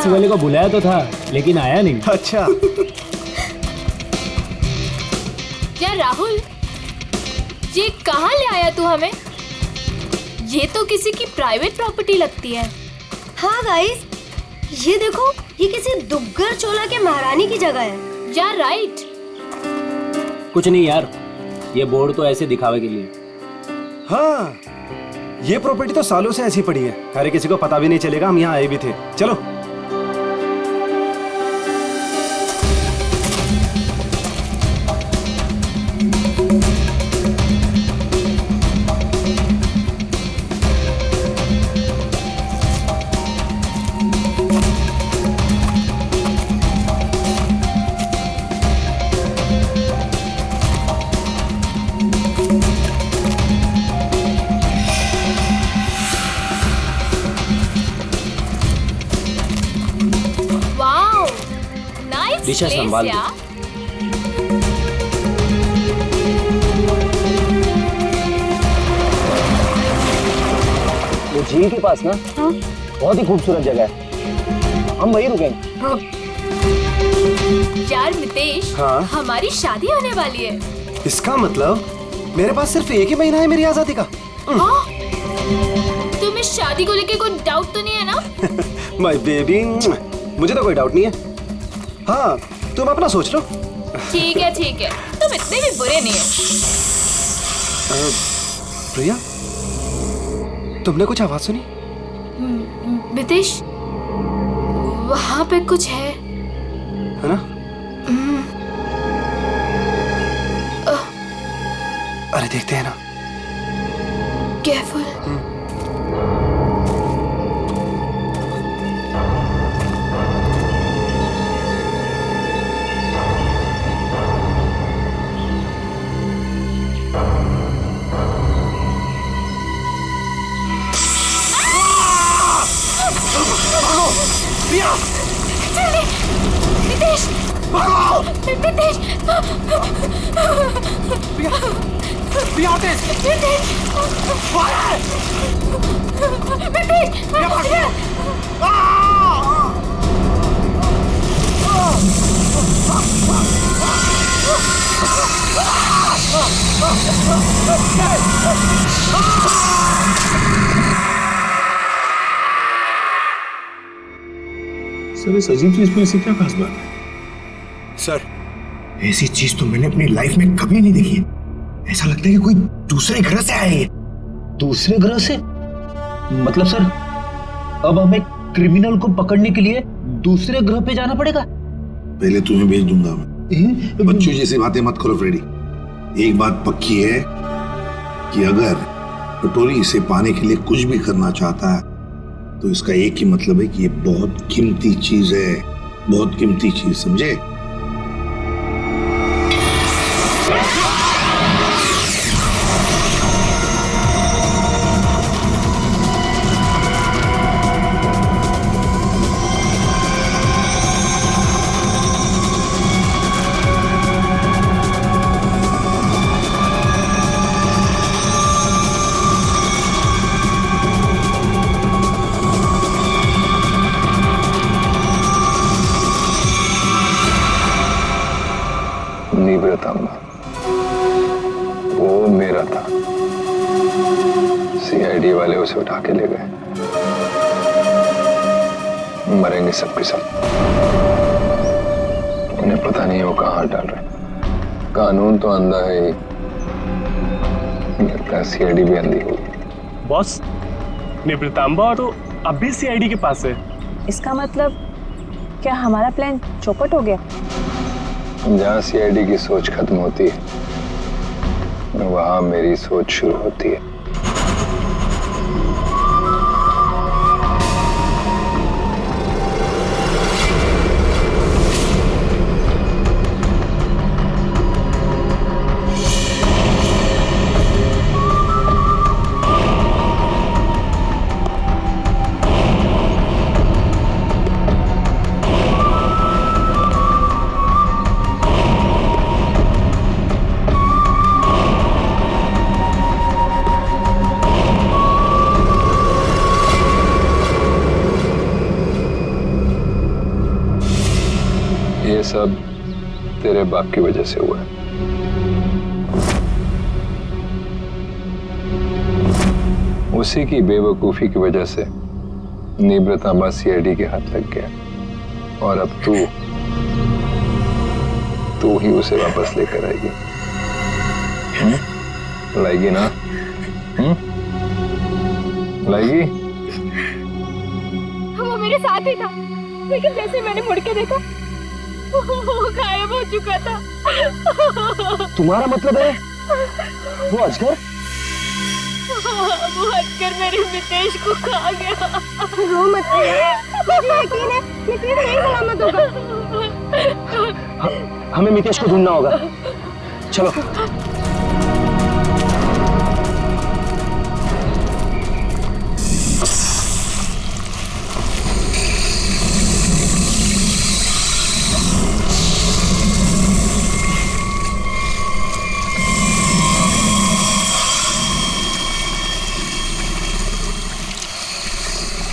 Taxi वाले को बुलाया तो था लेकिन आया नहीं। अच्छा। यार राहुल, ये कहाँ ले आया तू हमें? ये तो किसी की प्राइवेट प्रॉपर्टी लगती है। हाँ गाइस, ये देखो, ये किसी दुग्गर चोला के महारानी की जगह है। यार राइट। कुछ नहीं यार, ये बोर्ड तो ऐसे दिखावे के लिए। हाँ, ये प्रॉपर्टी तो सालों से ऐसी पड़ी है, अरे किसी को पता भी नहीं चलेगा हम यहाँ आए भी थे। चलो। दिशा संभाल दो। वो झील के पास ना, हाँ? बहुत ही खूबसूरत जगह है, हम वहीं रुकेंगे। हाँ। यार मितेश, हाँ? हमारी शादी होने वाली है। इसका मतलब मेरे पास सिर्फ एक ही महीना है मेरी आजादी का। हाँ? तुम्हें शादी को लेके कोई डाउट तो नहीं है ना? माय बेबी, मुझे तो कोई डाउट नहीं है। हाँ, तुम अपना सोच लो। ठीक है, तुम इतने भी बुरे नहीं हो। प्रिया, तुमने कुछ आवाज सुनी? मितेश, वहाँ पे कुछ है ना? अरे देखते हैं ना। केयरफुल। मितेश, मितेश, सर, इस अजीब चीज में ऐसी क्या खास बात है? सर, ऐसी चीज तो मैंने अपनी लाइफ में कभी नहीं देखी। ऐसा लगता है कि कोई दूसरे ग्रह से आए हैं। दूसरे ग्रह से? मतलब सर, अब हमें क्रिमिनल को पकड़ने के लिए दूसरे ग्रह पे जाना पड़ेगा? पहले तुम्हें भेज दूंगा मैं। बच्चों जैसी बातें मत करो फ्रेडी। एक बात पक्की है कि अगर पटोरी इसे पाने के लिए कुछ भी करना चाहता है तो इसका एक ही मतलब है कि ये बहुत कीमती चीज है, बहुत कीमती चीज, समझे? वो मेरा था, सीआईडी वाले उसे उठा के ले गए। मरेंगे सबके सब। उन्हें पता नहीं वो कहाँ डाल रहे। कानून तो अंधा है ही, लगता है सीआईडी भी अंधी होगी। बॉस, निवृतांबा तो अब भी सीआईडी के पास है। इसका मतलब क्या हमारा प्लान चौपट हो गया? जहाँ सीआईडी की सोच खत्म होती है वहां मेरी सोच शुरू होती है। सब तेरे बाप की वजह से हुआ है। उसी की बेवकूफी की वजह से निब्रतांबा सीआईडी के हाथ लग गया और अब तू ही उसे वापस लेकर आएगी। लाएगी ना? लाएगी? वो मेरे साथ ही था, लेकिन जैसे मैंने मुड़ के देखा वो गायब हो चुका था। तुम्हारा मतलब है वो अजगर? वो हटकर मेरे मितेश को खा गया। रो मत, मुझे यकीन है मितेश नहीं सलामत होगा। हमें मितेश को ढूंढना होगा, चलो।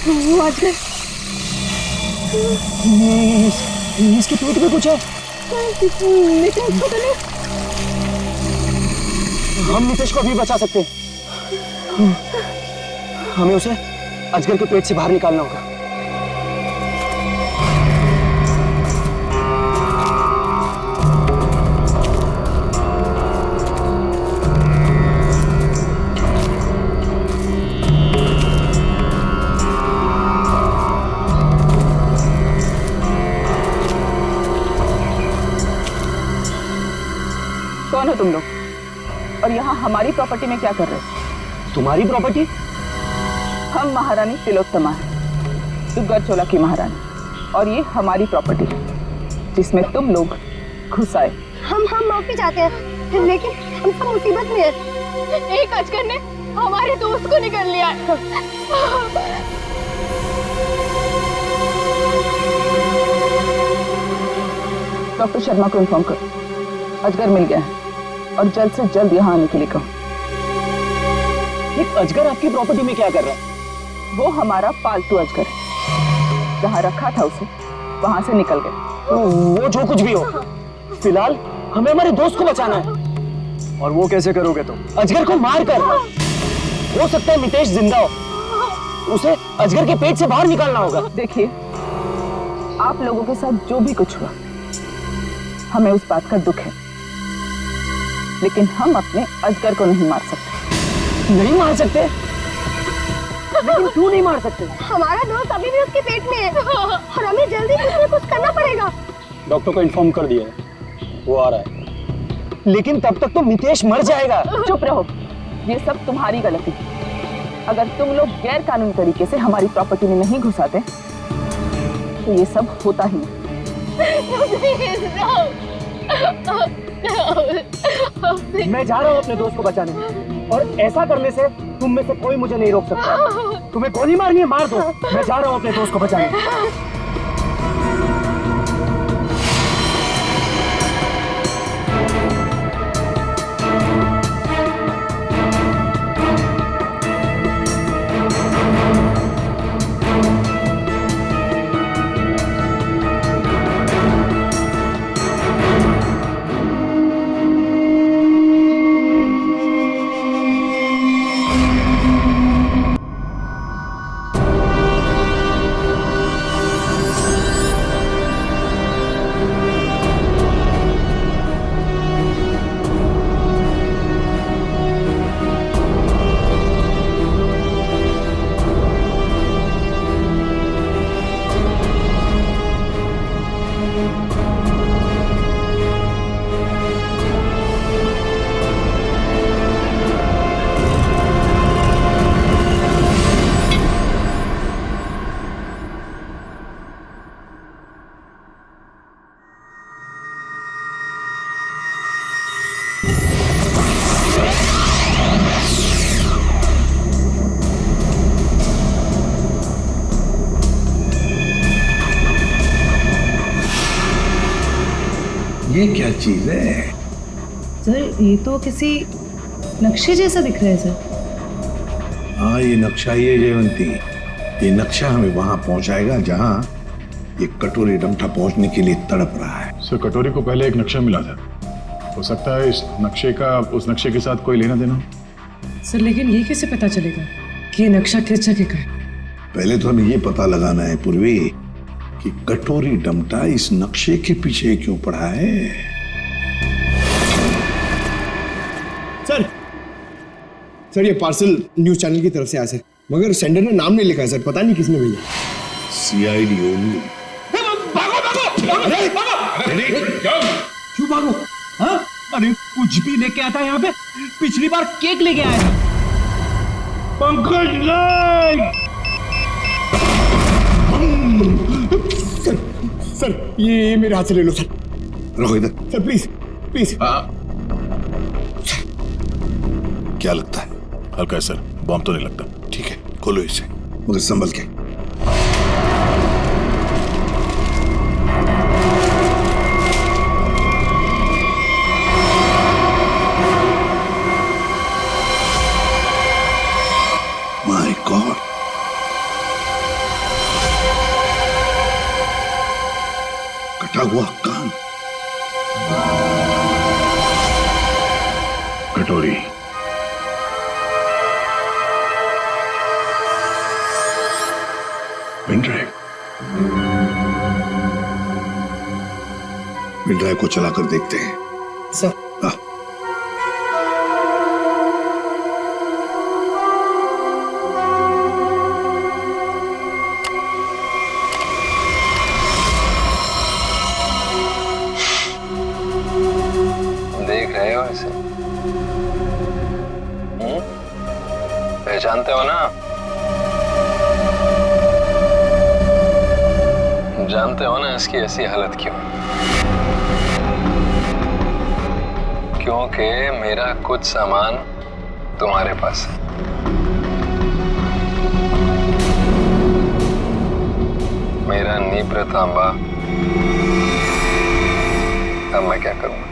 वो अजगर इसके पेट में कुछ है। मितेश को तो नहीं। हम मितेश को अभी बचा सकते हैं। हमें उसे अजगर के पेट से बाहर निकालना होगा। कौन हो तुम लोग? और यहाँ हमारी प्रॉपर्टी में क्या कर रहे हो? तुम्हारी प्रॉपर्टी? हम महारानी तिलोत्तमा है, दुग्गर चोला की महारानी, और ये हमारी प्रॉपर्टी है जिसमें तुम लोग घुस आए। हम माफी चाहते हैं, लेकिन हम सब मुसीबत में हैं। एक अजगर ने हमारे दोस्त को निकल लिया है। डॉक्टर शर्मा को इन्फॉर्म करो, अजगर मिल गया है और जल्द से जल्द यहाँ आने के लिए कहो। एक अजगर आपकी प्रॉपर्टी में क्या कर रहा है? वो हमारा पालतू अजगर है, जहाँ रखा था उसे वहां से निकल गया। वो जो कुछ भी हो, फिलहाल हमें हमारे दोस्त को बचाना है। और वो कैसे करोगे तुम? अजगर को मार कर। हो सकता है मितेश जिंदा हो, उसे अजगर के पेट से बाहर निकालना होगा। देखिए, आप लोगों के साथ जो भी कुछ हुआ, हमें उस बात का दुख है, लेकिन हम अपने अजगर को नहीं मार सकते। नहीं मार सकते? लेकिन क्यों नहीं मार सकते? हमारा दोस्त अभी भी उसके पेट में है और हमें जल्दी कुछ न कुछ करना पड़ेगा। डॉक्टर को इन्फॉर्म कर दिया है, वो आ रहा है। लेकिन तब तक तो मितेश मर जाएगा। चुप रहो, ये सब तुम्हारी गलती है। अगर तुम लोग गैर कानूनी तरीके से हमारी प्रॉपर्टी में नहीं घुसाते तो ये सब होता ही नहीं। मैं जा रहा हूँ अपने दोस्त को बचाने, और ऐसा करने से तुम में से कोई मुझे नहीं रोक सकता। तुम्हें गोली मारनी है, मार दो। मैं जा रहा हूँ अपने दोस्त को बचाने। ये क्या चीज है? सर, ये तो किसी नक्शे जैसा दिख रहा है सर। हाँ, ये नक्शा ही है जयवंती। ये नक्शा हमें वहां पहुंचाएगा जहां ये कटोरी डमटा पहुंचने के लिए तड़प रहा है। सर कटोरी को पहले एक नक्शा मिला था, हो सकता है इस नक्शे का उस नक्शे के साथ कोई लेना देना हो। सर लेकिन ये कैसे पता चलेगा कि ये नक्शा किस जगह का है? पहले तो हमें ये पता लगाना है पूर्वी कि कटोरी डमटा इस नक्शे के पीछे क्यों पड़ा है। सर ये पार्सल न्यूज चैनल की तरफ से आया सर, मगर सेंडर ने नाम नहीं लिखा है सर, पता नहीं किसने भेजा। CID only. क्यों भागो? हाँ? अरे कुछ भी लेके आता है यहाँ पे। पिछली बार केक लेके आया था। पंकज नहीं। सर ये मेरे हाथ से ले लो सर। रखो इधर। Sir please please. क्या लगता है? हल्का है सर, बॉम्ब तो नहीं लगता। ठीक है, खोलो इसे, मगर संभल के। माय गॉड, कटा हुआ कान। कटोरी, पेन ड्राइव को चलाकर देखते हैं। सर देख रहे हो इसे? पहचानते हो ना? जानते हो ना इसकी ऐसी हालत क्यों? क्योंकि मेरा कुछ सामान तुम्हारे पास है। मेरा नीब्र तांबा। अब मैं क्या करूंगा?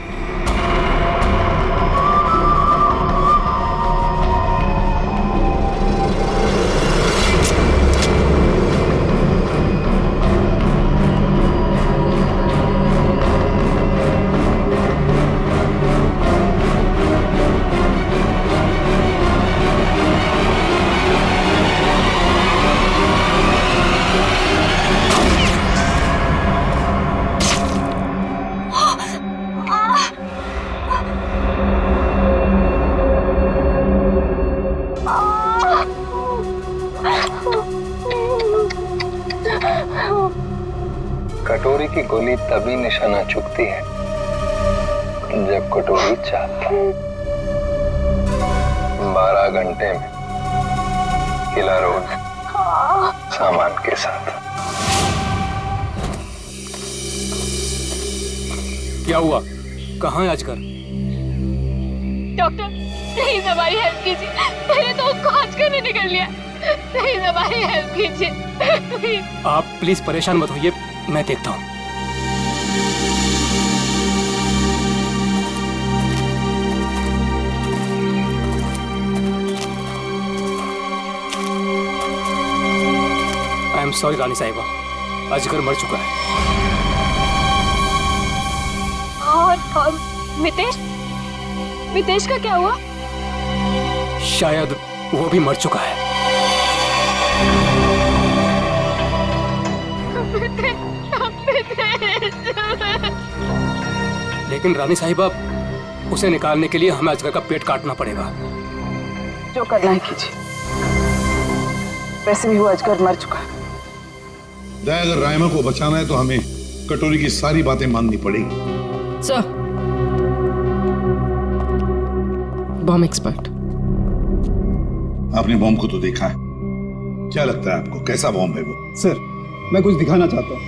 कटोरी की गोली तभी निशाना चुकती है जब कटोरी चाहती है। 12 घंटे में किला रोड सामान के साथ। क्या हुआ? कहाँ है आजकल? डॉक्टर प्लीज हमारी हेल्प कीजिए, मेरे दोस्त को आजकल ने निकल लिया। प्लीज हमारी हेल्प कीजिए। आप प्लीज परेशान मत होइए, मैं देखता हूँ। आई एम सॉरी रानी साहिबा, अजगर मर चुका है। और मितेश? मितेश का क्या हुआ? शायद वो भी मर चुका है। लेकिन रानी साहिबा, उसे निकालने के लिए हमें अजगर का पेट काटना पड़ेगा। जो करना है कीजिए, वैसे भी वो अजगर मर चुका है। अगर रायमा को बचाना है तो हमें कटोरी की सारी बातें माननी पड़ेगी। Sir, bomb expert. आपने बॉम्ब को तो देखा है, क्या लगता है आपको कैसा बॉम्ब है वो? सर मैं कुछ दिखाना चाहता हूँ।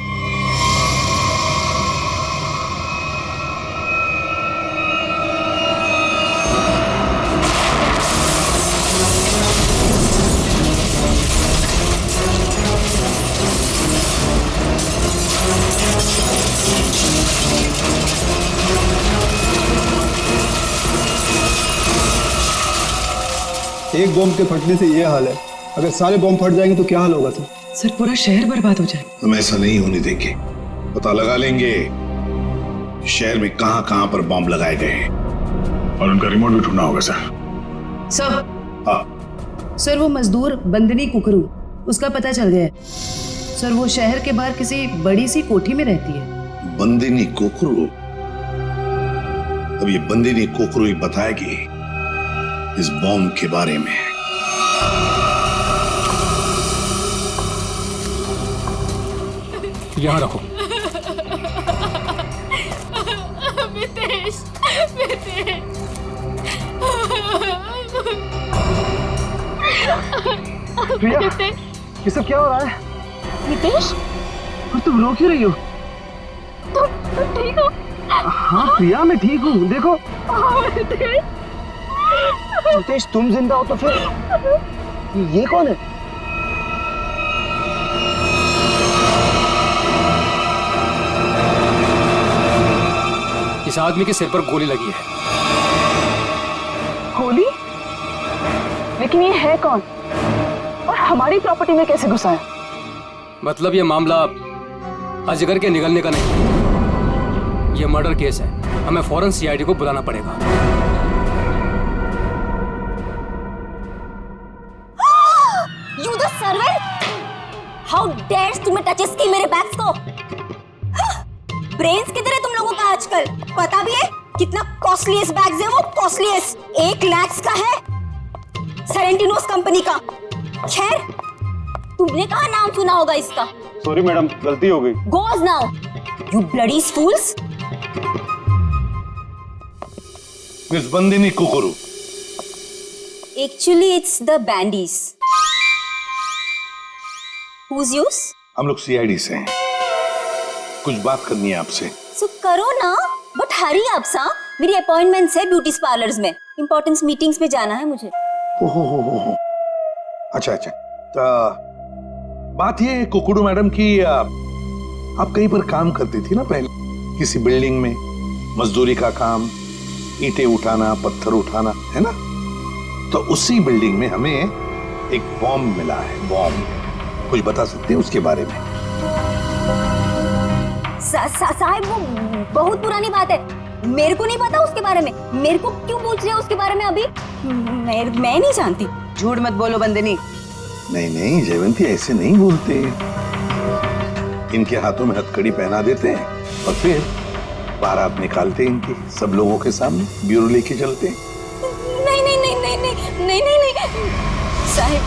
एक बॉम्ब के फटने से ये हाल है, अगर सारे बॉम्ब फट जाएंगे तो क्या हाल होगा सर? सर पूरा शहर बर्बाद हो जाए। हम ऐसा नहीं होने देंगे। पता लगा लेंगे शहर में कहां कहां पर बॉम्ब लगाए गए हैं और उनका रिमोट भी ढूंढना होगा सर। सर। हाँ सर वो मजदूर बंदनी कुकरू, उसका पता चल गया है। सर वो शहर के बाहर किसी बड़ी सी कोठी में रहती है। बंदिनी कोकरू? अब ये बंदिनी कोकरू ही बताएगी इस बॉम्ब के बारे में। यहाँ रखो। मितेश, मितेश। प्रिया, ये सब क्या हो रहा है? मितेश, और तुम रो क्यों रही हो? तुम ठीक हो? हाँ प्रिया, मैं ठीक हूँ। देखो मितेश, तुम जिंदा हो तो फिर ये कौन है? इस आदमी के सिर पर गोली लगी है। गोली? लेकिन ये है कौन और हमारी प्रॉपर्टी में कैसे घुसा है? मतलब ये मामला अजगर के निगलने का नहीं, ये मर्डर केस है। हमें फौरन सीआईडी को बुलाना पड़ेगा। You the servant? How dares तुम्हें टचेस की मेरे बैग्स को? ब्रेन्स किधर है तुम लोगों का आजकल? पता भी है कितना कॉस्टलीस्ट बैग्स है वो? कॉस्टलीस्ट 1 लाख का है, सेरेंटिनोस कंपनी का। खैर, तुमने कहाँ नाम सुना होगा इसका? सॉरी मैडम, गलती हो गई। Goes now, you bloody fools! Miss Bandini Kukru. Actually, it's the bandies. Who's yours? हम लोग सीआईडी से हैं। कुछ बात करनी है आपसे। So करो ना, बट हरी आप सा। मेरी अपॉइंटमेंट्स है ब्यूटी पार्लर्स में, इंपॉर्टेंट मीटिंग्स में जाना है मुझे। ओहो, अच्छा। तो बात ये है कुकड़ू मैडम की, आप कहीं पर काम करती थी ना पहले, किसी बिल्डिंग में, मजदूरी का काम, ईंटें उठाना, पत्थर उठाना, है ना? तो उसी बिल्डिंग में हमें एक बॉम्ब मिला है। बॉम्ब, कुछ बता सकते हैं उसके बारे में? साहब वो बहुत पुरानी बात है, मेरे को नहीं पता उसके बारे में। मेरे को क्यों पूछ रहे हो उसके बारे में अभी? मैं नहीं जानती। झूठ मत बोलो बंदनी। नहीं जयवंती, ऐसे नहीं बोलते। इनके हाथों में हथकड़ी पहना देते हैं और फिर बारात निकालते हैं इनकी, सब लोगों के सामने ब्यूरो लेके चलते हैं। नहीं साहब,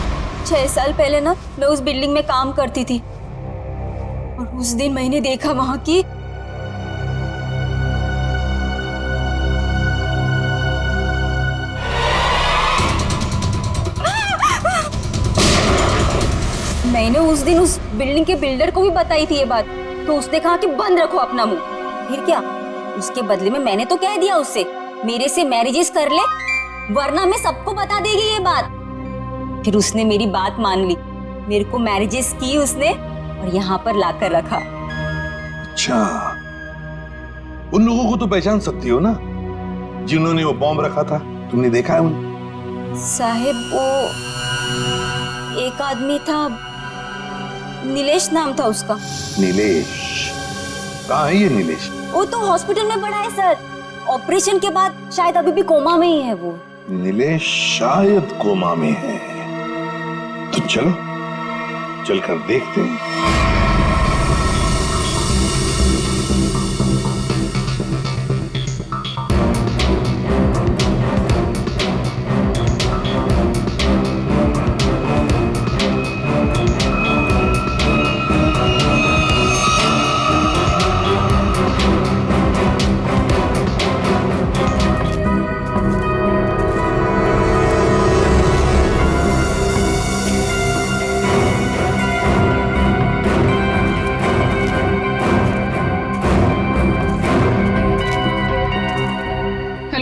6 साल पहले ना मैं उस बिल्डिंग में काम करती थी और उस दिन मैंने देखा वहां की मैंने उस दिन उस बिल्डिंग के बिल्डर को भी बताई थी ये बात, तो उसने कहा कि बंद रखो अपना मुंह। फिर क्या, उसके बदले में मैंने तो कह दिया उससे मेरे से मैरिजेस कर ले, वरना मैं सबको बता देगी ये बात। फिर उसने मेरी बात मान ली, मेरे को मैरिजेस की उसने और यहाँ पर लाकर रखा। अच्छा, उन लोगों को तो पहचान सकती हो ना जिन्होंने वो बॉम्ब रखा था? तुमने देखा है उन्हें? साहिब वो एक आदमी था, नीलेश नाम था उसका। नीलेश? कहाँ है ये नीलेश? वो तो हॉस्पिटल में पड़ा है सर, ऑपरेशन के बाद शायद अभी भी कोमा में ही है वो। नीलेश शायद कोमा में है, तो चलो चलकर देखते हैं।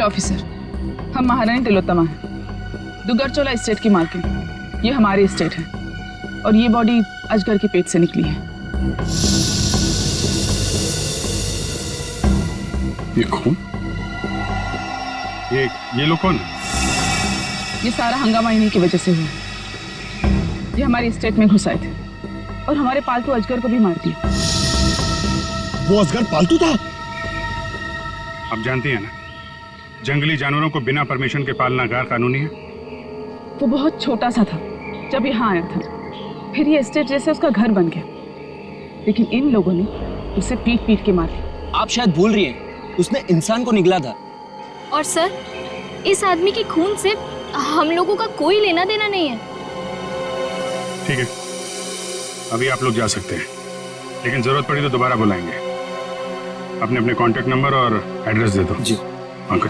ऑफिसर, हम महारानी तिलोत्तमा हैं, दुगरचोला एस्टेट की मालकिन। ये हमारी एस्टेट है और ये बॉडी अजगर के पेट से निकली है। ये कौन? ये लोग कौन? ये सारा हंगामा इन्हीं की वजह से हुआ। ये हमारी एस्टेट में घुस आए थे और हमारे पालतू अजगर को भी मार दिया। वो अजगर पालतू था? आप जानती हैं ना, जंगली जानवरों को बिना परमिशन के पालना गैर कानूनी है। वो बहुत छोटा सा था जब यहाँ आया था, फिर ये एस्टेट जैसे उसका घर बन गया, लेकिन इन लोगों ने उसे पीट पीट के मार दिया। आप शायद भूल रही हैं, उसने इंसान को निगला था। और सर, इस आदमी के खून से हम लोगों का कोई लेना देना नहीं है। ठीक है, अभी आप लोग जा सकते हैं, लेकिन जरूरत पड़ी तो दोबारा बुलाएंगे। अपने अपने कांटेक्ट नंबर और एड्रेस दे दो। जी अंकल।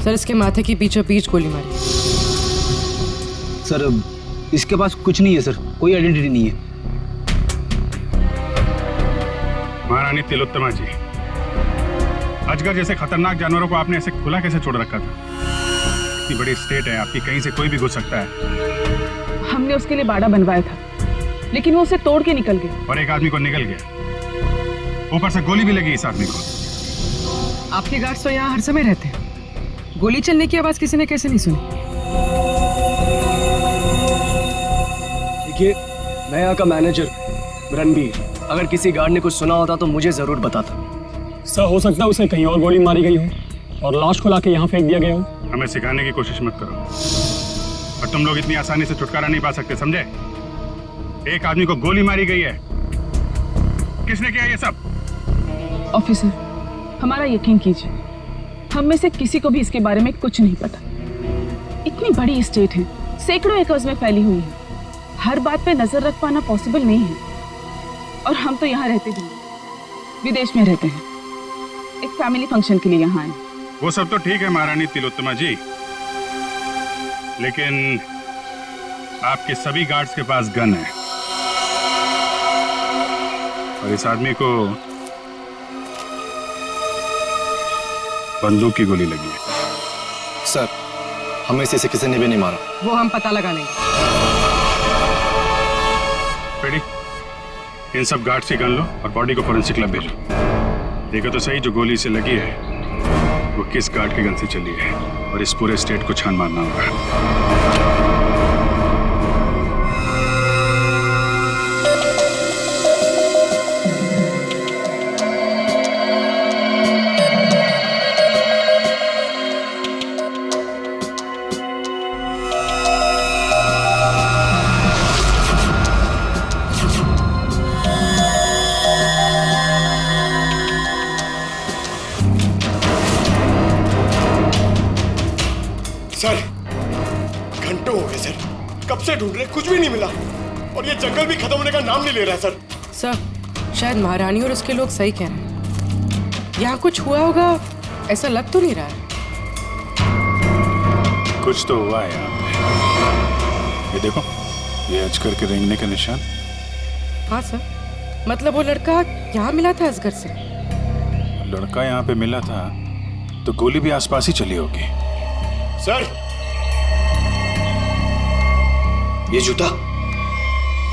सर, इसके माथे की बीचों बीच गोली मारी। सर इसके पास कुछ नहीं है सर, कोई आइडेंटिटी नहीं है। महारानी तिलोत्तमा जी, अजगर जैसे खतरनाक जानवरों को आपने ऐसे खुला कैसे छोड़ रखा था? इतनी बड़ी स्टेट है आपकी, कहीं से कोई भी घुस सकता है। हमने उसके लिए बाड़ा बनवाया था, लेकिन वो उसे तोड़ के निकल गया। और एक आदमी को निकल गया, ऊपर से गोली भी लगी इस आदमी को। आपके गार्ड्स तो यहाँ हर समय रहते हैं, गोली चलने की आवाज किसी ने कैसे नहीं सुनी? देखिए, मैं यहाँ का मैनेजर रणबीर, अगर किसी गार्ड ने कुछ सुना होता तो मुझे जरूर बताता। सर, हो सकता है उसे कहीं और गोली मारी गई हो और लाश को लाके यहाँ फेंक दिया गया हो। हमें सिखाने की कोशिश मत करो, और तुम लोग इतनी आसानी से छुटकारा नहीं पा सकते, समझे? एक आदमी को गोली मारी गई है। किसने किया ये सब? ऑफिसर, हमारा यकीन कीजिए, हम में से किसी को भी इसके बारे में कुछ नहीं पता। इतनी बड़ी स्टेट है, सैकड़ों एकर्स में फैली हुई है, हर बात पे नजर रख पाना पॉसिबल नहीं है। और हम तो यहाँ रहते भी नहीं, विदेश में रहते हैं, एक फैमिली फंक्शन के लिए यहाँ आए। वो सब तो ठीक है महारानी तिलोत्तमा जी, लेकिन आपके सभी गार्ड्स के पास गन है, और इस आदमी को बंदूक की गोली लगी है। सर, हमें से किसी ने भी नहीं मारा। वो हम पता लगा लेंगे। रेडी? इन सब गार्ड्स की गन लो और बॉडी को फोरेंसिक लैब भेजो। देखो तो सही, जो गोली से लगी है वो किस गार्ड की गन से चली है, और इस पूरे स्टेट को छान मारना होगा। सर, घंटों हो गए सर, कब से ढूंढ रहे, कुछ भी नहीं मिला, और ये जंगल भी खत्म होने का नाम नहीं ले रहा सर। सर, शायद महारानी और उसके लोग सही कह रहे हैं, यहाँ कुछ हुआ होगा, ऐसा लग तो नहीं रहा है। कुछ तो हुआ है यहाँ पे। ये देखो, ये अजगर के रेंगने का निशान। हाँ सर, मतलब वो लड़का यहाँ मिला था अजगर से। लड़का यहाँ पे मिला था तो गोली भी आसपास ही चली होगी। सर, ये जूता,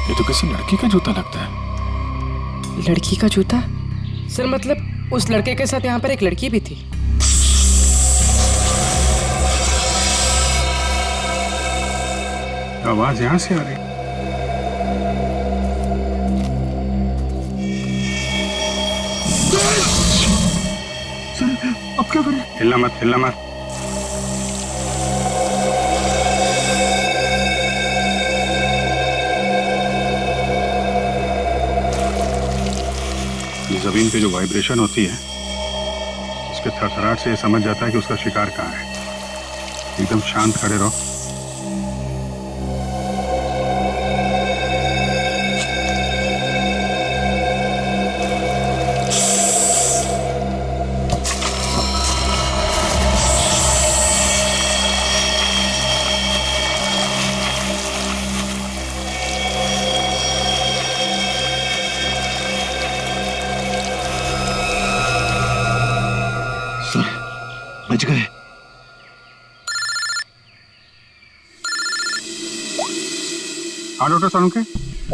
ये तो किसी लड़की का जूता लगता है। लड़की का जूता? सर, मतलब उस लड़के के साथ यहाँ पर एक लड़की भी थी। आवाज यहाँ से आ रही। अब क्या करें? हिलना मत, हिलना मत। ये जमीन पे जो वाइब्रेशन होती है, उसके थरथराहट से ये समझ जाता है कि उसका शिकार कहाँ है। एकदम शांत खड़े रहो। बच गए। हाँ डॉक्टर सालुंके।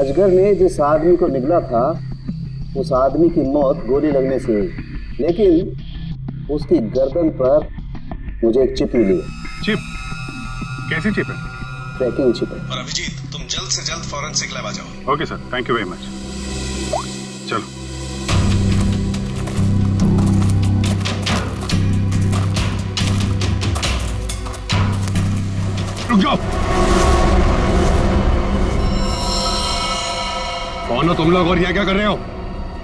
अजगर ने जिस आदमी को निगला था, उस आदमी की मौत गोली लगने से हुई, लेकिन उसकी गर्दन पर मुझे एक चिप मिली। चिप? कैसी चिप है? ट्रैकिंग चिप है। और अभिजीत, तुम जल्द से जल्द फॉरेंसिक लैब आ जाओ। Okay sir, thank you very much. चलो रुक जाओ। कौन हो तुम लोग और यहाँ क्या कर रहे हो?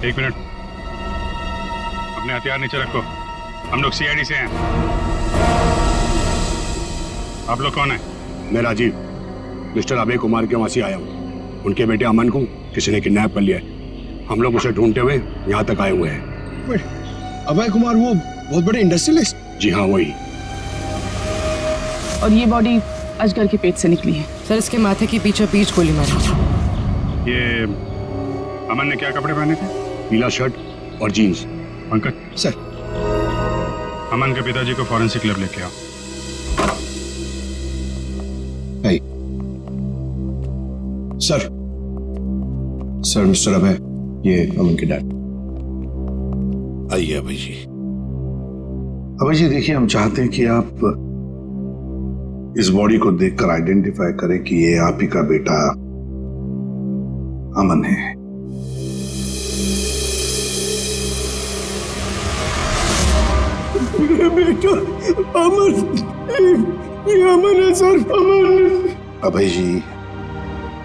एक मिनट, अपने हथियार नीचे रखो। हम लोग सीआईडी से हैं। आप लोग कौन है? मैं राजीव, मिस्टर अभय कुमार के वहां से आया हूँ। उनके बेटे अमन को किसी ने किडनैप कर लिया है। हम लोग उसे ढूंढते हुए यहाँ तक आए हुए हैं। अभय कुमार वो बहुत बड़े इंडस्ट्रियलिस्ट? जी हाँ, वही। और ये बॉडी अजगर के पेट से निकली है। सर इसके माथे की पीछे पीछ गोली मारी। ये अमन ने क्या कपड़े पहने थे? पीला शर्ट और जीन्स। पंकज सर, अमन के पिताजी को फॉरेंसिक लैब लेके आओ। सर मिस्टर अभय, ये अमन के डैड। आइए अभय जी। अभय जी देखिए, हम चाहते हैं कि आप इस बॉडी को देखकर आइडेंटिफाई करें कि ये आप ही का बेटा अमन है। बेटा अमन, ये अमन है सर, अमन। अभय जी,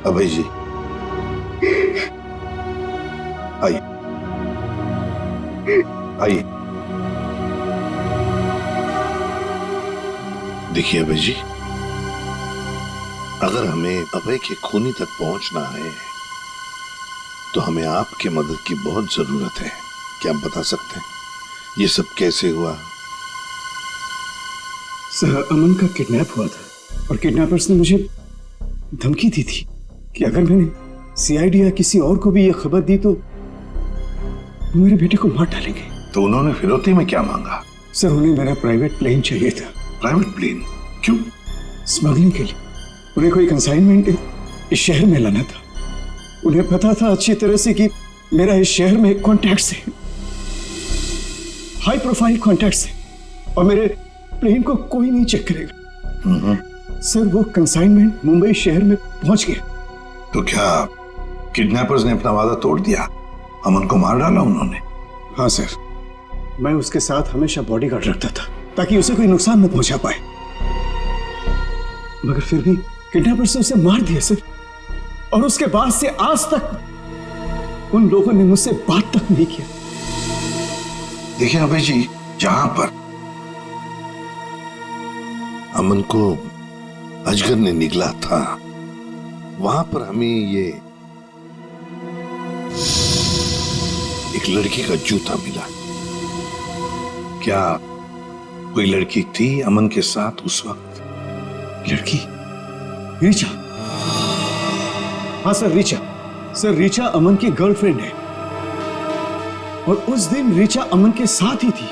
अभय जी आइए आइए। देखिए अभय जी, अगर हमें अभय के खूनी तक पहुंचना है तो हमें आपकी मदद की बहुत जरूरत है। क्या आप बता सकते हैं ये सब कैसे हुआ? सर, अमन का किडनैप हुआ था और किडनैपर्स ने मुझे धमकी दी थी कि अगर मैंने सीआईडी या किसी और को भी यह खबर दी तो वो मेरे बेटे को मार डालेंगे। तो उन्होंने फिरौती में क्या मांगा? सर, उन्हें मेरा प्राइवेट प्लेन चाहिए था। Private plane? क्यों? स्मगलिंग के लिए। उन्हें कोई कंसाइनमेंट इस शहर में लाना था। उन्हें पता था अच्छी तरह से कि मेरा इस शहर में कॉन्टैक्ट्स है, हाई प्रोफाइल कॉन्टैक्ट्स है, और मेरे प्लेन को कोई नहीं चेक करेगा। सर, वो कंसाइनमेंट मुंबई शहर में पहुंच गया। तो क्या किडनैपर्स ने अपना वादा तोड़ दिया? अमन को मार डाला उन्होंने? हाँ सर, मैं उसके साथ हमेशा बॉडीगार्ड रखता था ताकि उसे कोई नुकसान न पहुंचा पाए, मगर फिर भी किडनैपर्स ने उसे मार दिया सर। और उसके बाद से आज तक उन लोगों ने मुझसे बात तक नहीं किया। देखिए अभय जी, जहां पर अमन को अजगर ने निगला था वहां पर हमें ये एक लड़की का जूता मिला। क्या कोई लड़की थी अमन के साथ उस वक्त? लड़की? रीचा? हाँ सर, रीचा। सर, रीचा अमन की गर्लफ्रेंड है और उस दिन रीचा अमन के साथ ही थी।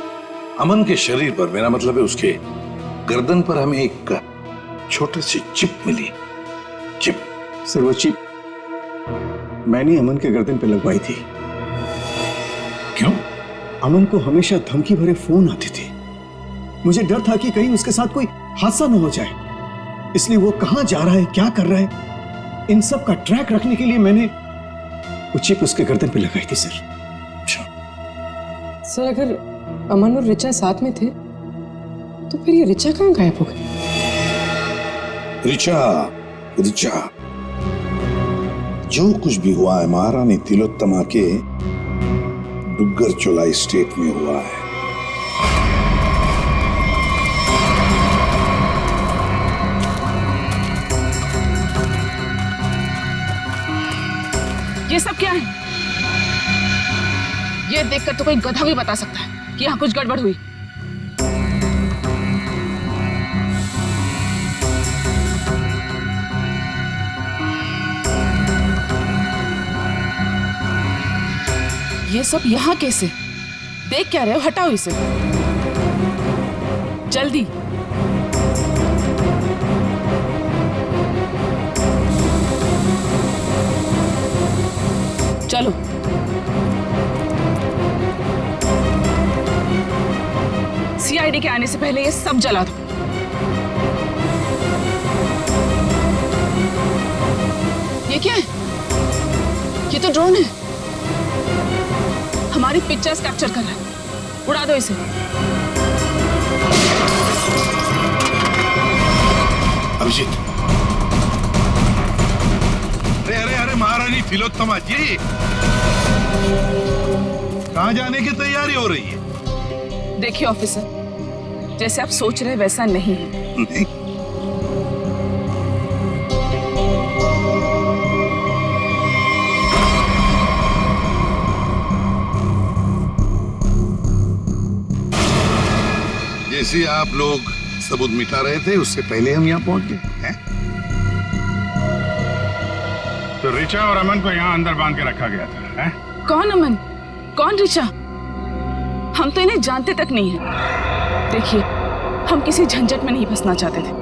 अमन के शरीर पर, मेरा मतलब है उसके गर्दन पर, हमें एक छोटी सी चिप मिली। चिप? सर, वो चिप मैंने अमन के गर्दन पे लगवाई थी। क्यों? अमन को हमेशा धमकी भरे फोन आते थे। मुझे डर था कि कहीं उसके साथ कोई हादसा न हो जाए, इसलिए वो कहां जा रहा है, क्या कर रहा है, इन सब का ट्रैक रखने के लिए मैंने वो चिप उसके गर्दन पे लगाई थी सर। सर, अगर अमन और रिचा साथ में थे तो फिर ये रिचा कहाँ गायब हो गई? रिचा जो कुछ भी हुआ है महारानी तिलोत्तमा के डुग्गर चोलाई स्टेट में हुआ है। ये सब क्या है? ये देखकर तो कोई गधा भी बता सकता है कि यहाँ कुछ गड़बड़ हुई। ये सब यहाँ कैसे? देख क्या रहे हो? हटाओ इसे जल्दी। चलो। सीआईडी के आने से पहले ये सब जला दो। ये क्या है? ये तो ड्रोन है, हमारी पिक्चर्स कैप्चर कर रहा है। उड़ा दो इसे। अभिजीत, अरे अरे अरे महारानी तिलोत्तमा जी, कहाँ जाने की तैयारी हो रही है? देखिए ऑफिसर, जैसे आप सोच रहे वैसा नहीं है। नहीं? जैसे आप लोग सबूत मिटा रहे थे उससे पहले हम यहाँ पहुंच गए हैं। तो रिचा और अमन को यहाँ अंदर बांध के रखा गया था, हैं? कौन अमन, कौन रिचा? हम तो इन्हें जानते तक नहीं है। देखिए, हम किसी झंझट में नहीं फंसना चाहते थे,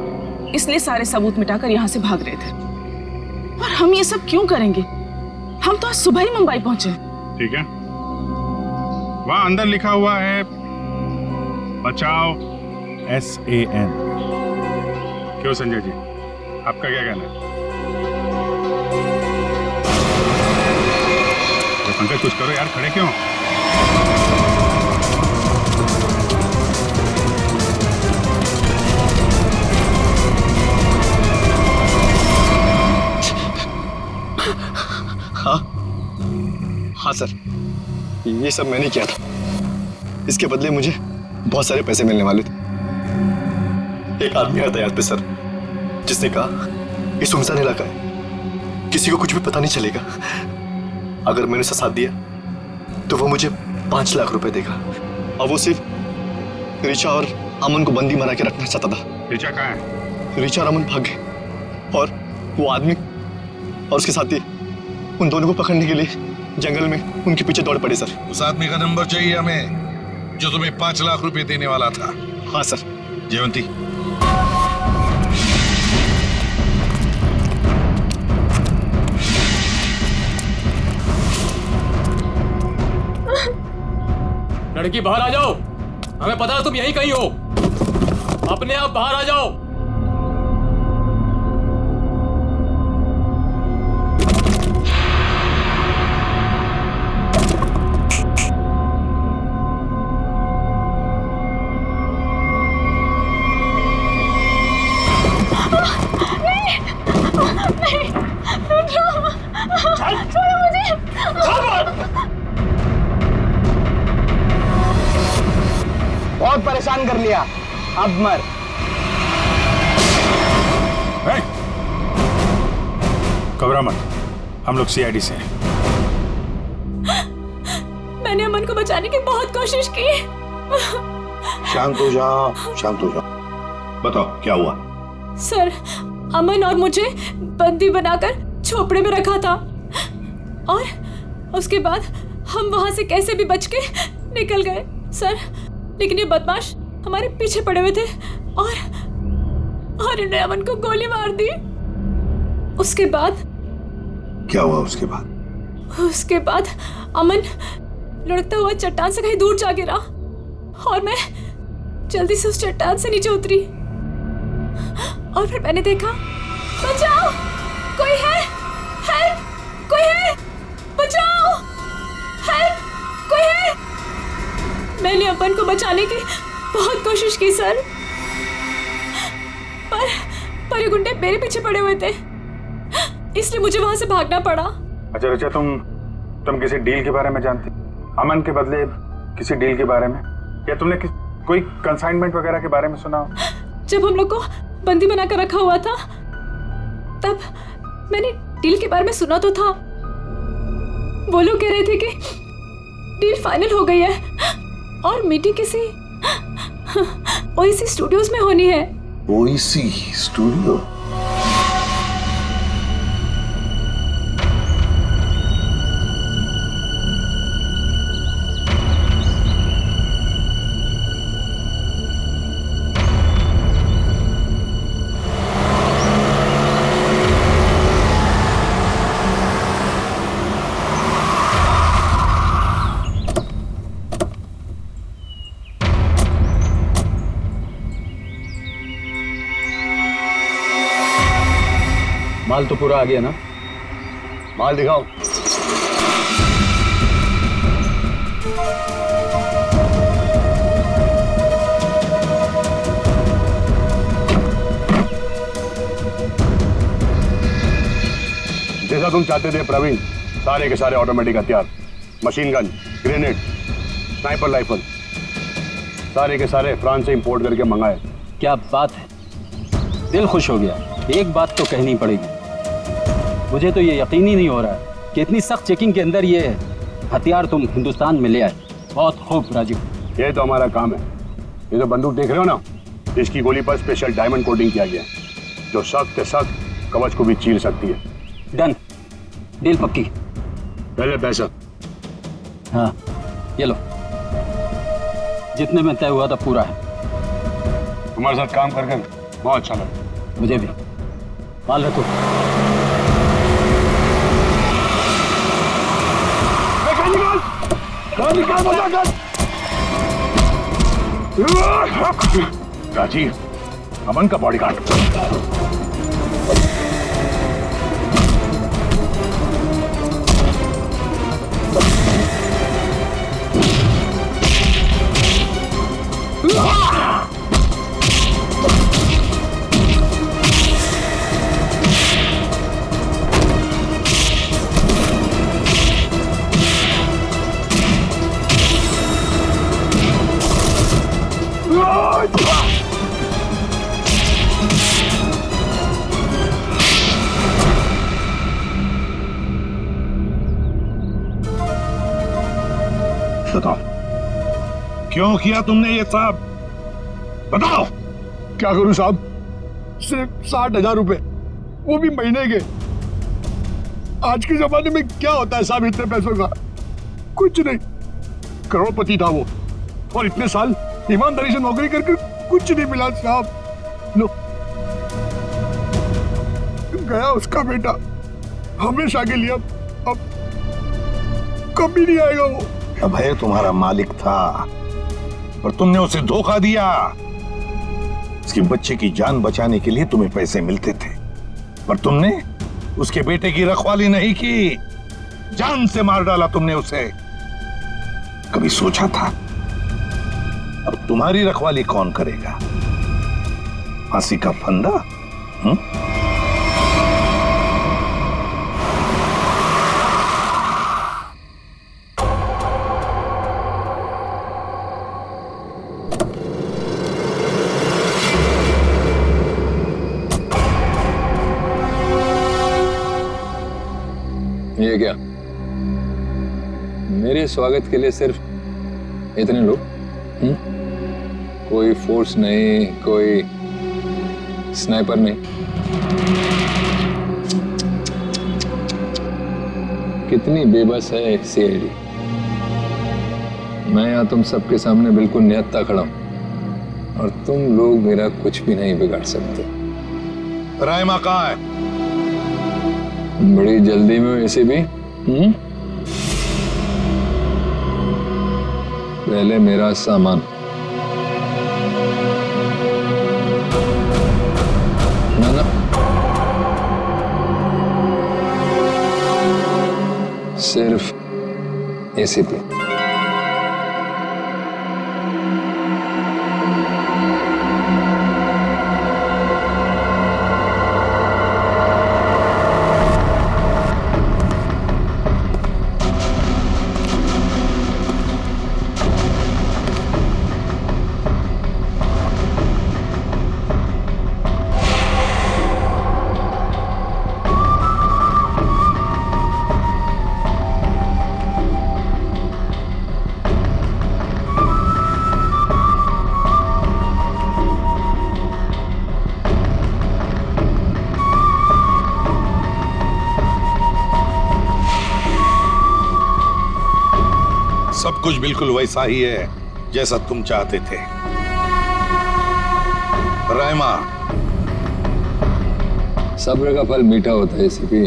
इसलिए सारे सबूत मिटाकर यहाँ से भाग रहे थे। और हम ये सब क्यों करेंगे? हम तो आज सुबह ही मुंबई पहुंचे। ठीक है, वहाँ अंदर लिखा हुआ है बचाओ SAN। क्यों संजय जी, आपका क्या कहना है? पंकज कुछ करो यार, खड़े क्यों? हाँ सर, ये सब मैंने किया था। इसके बदले मुझे बहुत सारे पैसे मिलने वाले थे। एक आदमी आया था यहाँ पे सर, जिसने कहा ये सुनसान इलाका है, किसी को कुछ भी पता नहीं चलेगा। अगर मैंने उसे साथ दिया तो वो मुझे 5 लाख रुपए देगा। और वो सिर्फ रिचा और अमन को बंदी बना के रखना चाहता था। रिचा कहाँ है? रिचा और अमन भाग गए और वो आदमी और उसके साथी उन दोनों को पकड़ने के लिए जंगल में उनके पीछे दौड़ पड़े सर। उस आदमी का नंबर चाहिए हमें, जो तुम्हें 5 लाख रुपए देने वाला था। हाँ सर। जयवंती, लड़की बाहर आ जाओ, हमें पता है तुम यहीं कहीं हो। अपने आप बाहर आ जाओ। बहुत परेशान कर लिया, अब मर। घबरा मत, हम लोग CID से हैं। मैंने अमन को बचाने की बहुत कोशिश की। शांत हो जाओ, शांत हो जाओ। बताओ क्या हुआ? सर, अमन और मुझे बंदी बनाकर झोपड़े में रखा था और उसके बाद हम वहां से कैसे भी बच के निकल गए सर, लेकिन ये बदमाश हमारे पीछे पड़े हुए थे और इन्होंने अमन को गोली मार दी। उसके बाद क्या हुआ? उसके बाद अमन लुढ़कता हुआ चट्टान से कहीं दूर जा गिरा और मैं जल्दी से उस चट्टान से नीचे उतरी और फिर मैंने देखा, बचाओ, कोई है, हेल्प, कोई है, बचाओ, हेल्प, कोई है। मैंने अमन को बचाने की बहुत कोशिश की सर, पर ये गुंडे मेरे पीछे पड़े हुए थे, इसलिए मुझे वहां से भागना पड़ा। अच्छा रिचा, तुम किसी डील के बारे में जानती? अमन के बदले किसी डील के बारे में, या तुमने कोई कंसाइनमेंट वगैरह के बारे में सुना? जब हम लोग को बंदी बनाकर रखा हुआ था तब मैंने डील के बारे में सुना तो था। वो लोग कह रहे थे कि डील फाइनल हो गई है और मीटिंग किसी OEC स्टूडियोज में होनी है। OEC studio? माल तो पूरा आ गया ना? माल दिखाओ। जैसा तुम चाहते थे प्रवीण, सारे के सारे ऑटोमेटिक हथियार, machine gun, grenade, sniper rifle, सारे के सारे फ्रांस से इंपोर्ट करके मंगाए। क्या बात है, दिल खुश हो गया। एक बात तो कहनी पड़ेगी, मुझे तो ये यकीन ही नहीं हो रहा है कि इतनी सख्त चेकिंग के अंदर ये हथियार तुम हिंदुस्तान में ले आए। बहुत खूब राजू, ये तो हमारा काम है। ये जो बंदूक देख रहे हो ना, इसकी गोली पर स्पेशल डायमंड कोटिंग किया गया है, जो सख्त सख्त कवच को भी चीर सकती है। डन, डील पक्की। पहले पैसा। हाँ ये लो, जितने में तय हुआ था पूरा है। तुम्हारे साथ काम करके बहुत अच्छा लगा। मुझे भी। माल रखो। राजी, अमन का बॉडीगार्ड। बताओ, क्यों किया तुमने ये साहब? बताओ। क्या करूं साहब, सिर्फ 60,000 रुपए, वो भी महीने के। आज के जमाने में क्या होता है साहब इतने पैसों का? कुछ नहीं। करोड़पति था वो, और इतने साल ईमानदारी से नौकरी करके कुछ नहीं मिला साहब। लो, गया उसका बेटा, हमेशा के लिए। अब कभी नहीं आएगा वो। अभय तुम्हारा मालिक था, पर तुमने उसे धोखा दिया। उसके बच्चे की जान बचाने के लिए तुम्हें पैसे मिलते थे, पर तुमने उसके बेटे की रखवाली नहीं की, जान से मार डाला तुमने उसे। कभी सोचा था अब तुम्हारी रखवाली कौन करेगा? फांसी का फंदा? ये क्या, मेरे स्वागत के लिए सिर्फ इतने लोग? कोई फोर्स नहीं, कोई स्नाइपर नहीं। कितनी बेबस है सीआईडी। मैं यहाँ तुम सबके सामने बिल्कुल निहत्था खड़ा हूं, और तुम लोग मेरा कुछ भी नहीं बिगाड़ सकते। रायमा कहाँ है? बड़ी जल्दी में वैसे भी। पहले मेरा सामान। ना सिर्फ एसीपी। सब कुछ बिल्कुल वैसा ही है जैसा तुम चाहते थे। रायमा, सब्र का फल मीठा होता है एसीपी।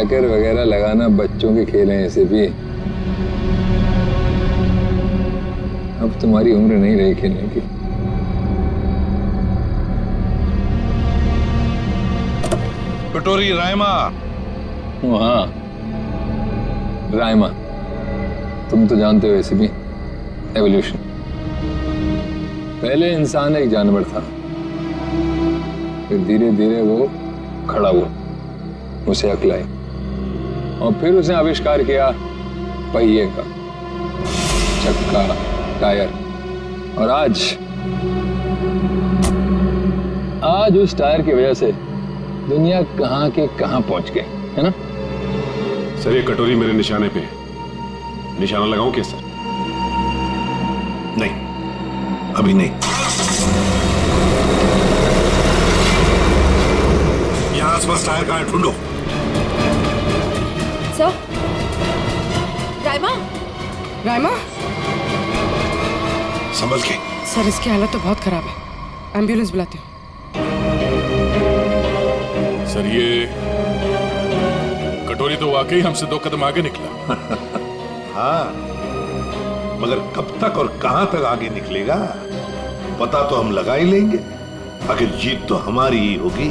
क्रैकर वगैरह लगाना बच्चों के खेल हैं ऐसे भी। अब तुम्हारी उम्र नहीं रही खेलने की। कटोरी रायमा। हाँ रायमा, तुम तो जानते हो ऐसे भी एवोल्यूशन। पहले इंसान एक जानवर था, फिर धीरे धीरे वो खड़ा हुआ, उसे अक्ल आई और फिर उसने आविष्कार किया पहिए का, चक्का, टायर। और आज उस टायर की वजह से दुनिया कहां के कहां पहुंच गई है ना। सर ये कटोरी मेरे निशाने पे है, निशाना लगाऊं क्या सर? नहीं, अभी नहीं। यहाँ आसपास टायर कहाँ है, ढूंढो। सर, रायमा, रायमा। संभल के। सर इसकी हालत तो बहुत खराब है, एम्बुलेंस बुलाती हूँ। सर ये कटोरी तो वाकई हमसे 2 कदम आगे निकला। हाँ, मगर कब तक और कहां तक आगे निकलेगा पता तो हम लगा ही लेंगे। आखिर जीत तो हमारी ही होगी।